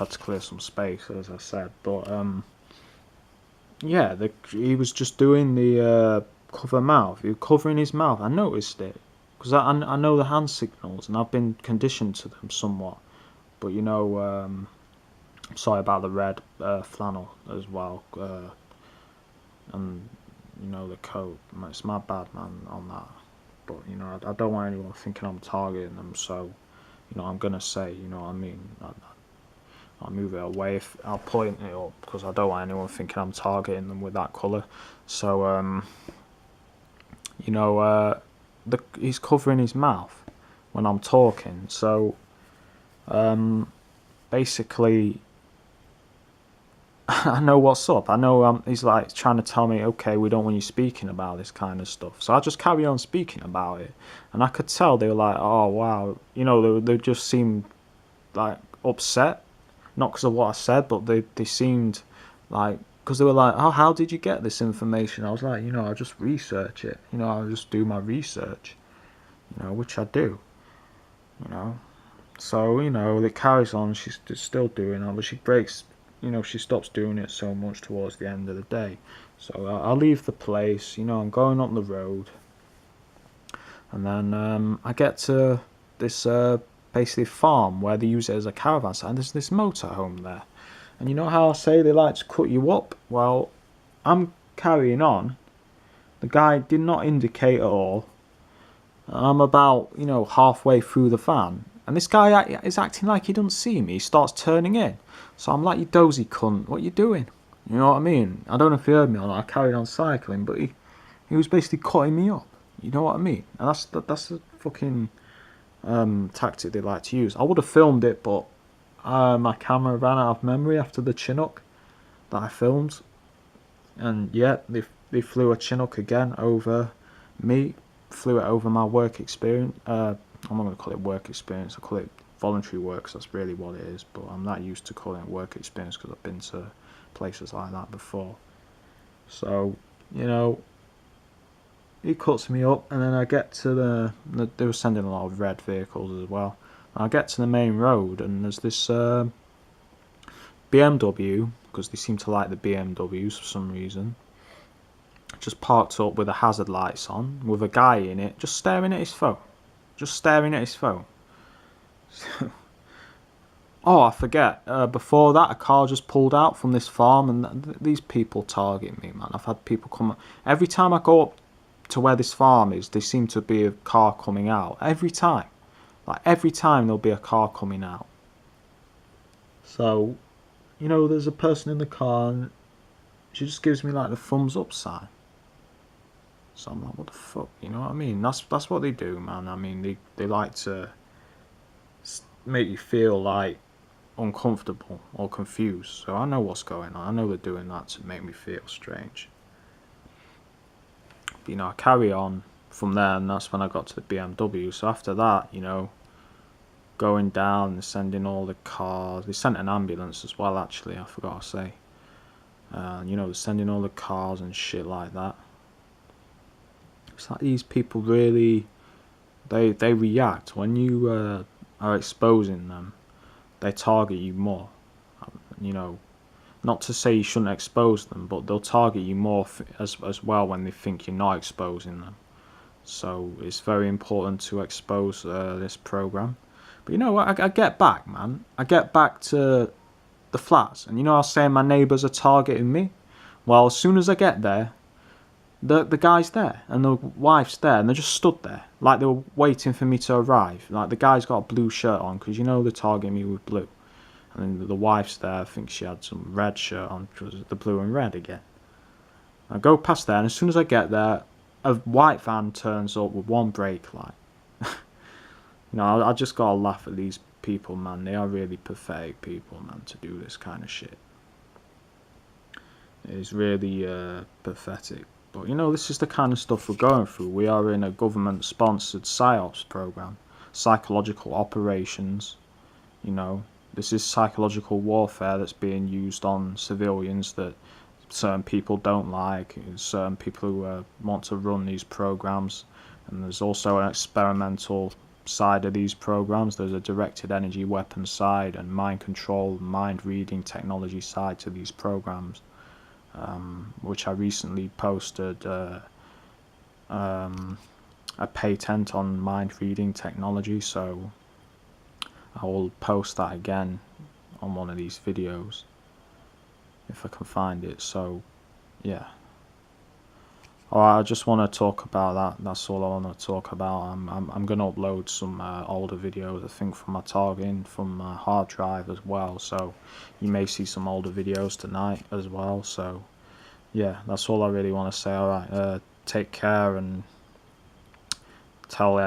had to clear some space, as I said. But yeah, he was just doing the cover mouth. He was covering his mouth. I noticed it because I know the hand signals and I've been conditioned to them somewhat. But you know, sorry about the red flannel as well, and you know the coat. It's my bad, man, on that. But you know, I don't want anyone thinking I'm targeting them. So you know, I'm gonna say, you know what I mean. I'll move it away. I'll point it up because I don't want anyone thinking I'm targeting them with that colour. So you know, he's covering his mouth when I'm talking. So basically, I know what's up. I know he's like trying to tell me, okay, we don't want you speaking about this kind of stuff. So I just carry on speaking about it, and I could tell they were like, oh wow, you know, they just seemed like upset, not because of what I said, but they seemed like, because they were like, oh, how did you get this information? I was like, you know, I just research it. You know, I just do my research. You know, which I do. You know, so you know, it carries on. She's still doing it, but she breaks. You know, she stops doing it so much towards the end of the day. So I leave the place. You know, I'm going up the road, and then I get to this basically farm where they use it as a caravan site. And there's this motorhome there, and you know how I say they like to cut you up. Well, I'm carrying on. The guy did not indicate at all. I'm about, you know, halfway through the van, and this guy is acting like he doesn't see me. He starts turning in. So I'm like, you dozy cunt, what you doing? You know what I mean? I don't know if you heard me or not. I carried on cycling, but he was basically cutting me up. You know what I mean? And that's a fucking tactic they like to use. I would have filmed it, but my camera ran out of memory after the Chinook that I filmed. And yeah, they flew a Chinook again over me. Flew it over my work experience. I'm not going to call it work experience. I call it voluntary work, 'cause that's really what it is. But I'm not used to calling it work experience because I've been to places like that before. So you know, he cuts me up, and then I get to they were sending a lot of red vehicles as well. And I get to the main road, and there's this BMW, because they seem to like the BMWs for some reason, just parked up with the hazard lights on, with a guy in it, just staring at his phone. Just staring at his phone. Oh, I forget. Before that, a car just pulled out from this farm, and these people target me, man. I've had people come. Every time I go up to where this farm is, there seems to be a car coming out. Every time. Like, every time there'll be a car coming out. So, you know, there's a person in the car, and she just gives me, like, the thumbs up sign. So I'm like, what the fuck? You know what I mean? That's what they do, man. I mean, they like to make you feel like uncomfortable or confused. So I know what's going on. I know they're doing that to make me feel strange. But, you know, I carry on from there, and that's when I got to the BMW. So after that, you know, going down and sending all the cars. They sent an ambulance as well, actually. I forgot to say. You know, they're sending all the cars and shit like that. It's like these people really, they react when you are exposing them. They target you more. You know, not to say you shouldn't expose them, but they'll target you more as well when they think you're not exposing them. So it's very important to expose this program. But you know what? I get back, man. I get back to the flats, and you know I was saying my neighbours are targeting me. Well, as soon as I get there, the guy's there and the wife's there, and they just stood there like they were waiting for me to arrive. Like, the guy's got a blue shirt on because you know they're targeting me with blue, and then the wife's there. I think she had some red shirt on, which was the blue and red again. I go past there, and as soon as I get there, a white van turns up with one brake light. You know, I just gotta laugh at these people, man. They are really pathetic people, man, to do this kind of shit. It is really pathetic. But, you know, this is the kind of stuff we're going through. We are in a government-sponsored PSYOPs program. Psychological operations. You know, this is psychological warfare that's being used on civilians that certain people don't like. Certain people who want to run these programs. And there's also an experimental side of these programs. There's a directed energy weapon side and mind control, mind reading technology side to these programs, which I recently posted a patent on mind reading technology, so I will post that again on one of these videos if I can find it. So yeah, I just want to talk about that. That's all I want to talk about. I'm gonna upload some older videos, I think, from my targeting, from my hard drive as well, so you may see some older videos tonight as well. So yeah, that's all I really want to say. Alright, take care, and tell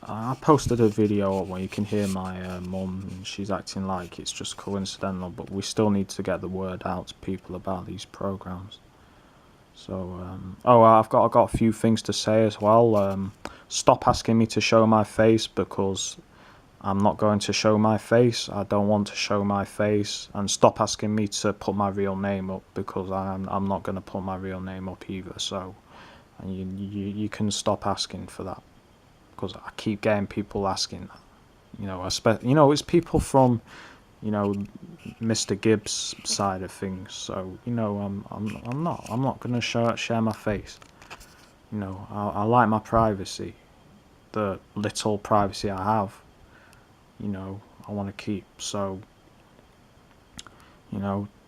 I posted a video where you can hear my mum, and she's acting like it's just coincidental, but we still need to get the word out to people about these programs. So I've got a few things to say as well. Stop asking me to show my face, because I'm not going to show my face. I don't want to show my face. And stop asking me to put my real name up, because I'm not going to put my real name up either. So and you can stop asking for that, because I keep getting people asking that. It's people from, Mr. Gibbs' side of things. So I'm not gonna share my face. I like my privacy, the little privacy I have. I want to keep. So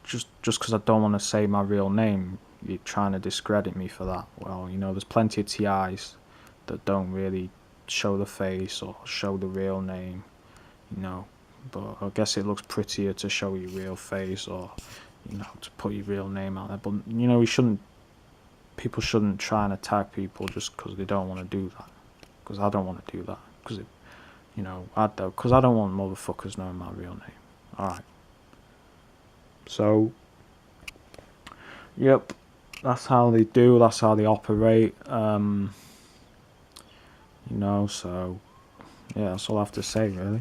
just because I don't want to say my real name, you're trying to discredit me for that. Well, there's plenty of TIs that don't really show the face or show the real name, but I guess it looks prettier to show your real face, or to put your real name out there. But people shouldn't try and attack people just because they don't want to do that, because I don't want to do that, because I don't want motherfuckers knowing my real name. Alright, so yep, that's how they do, that's how they operate. So yeah, that's all I have to say, really.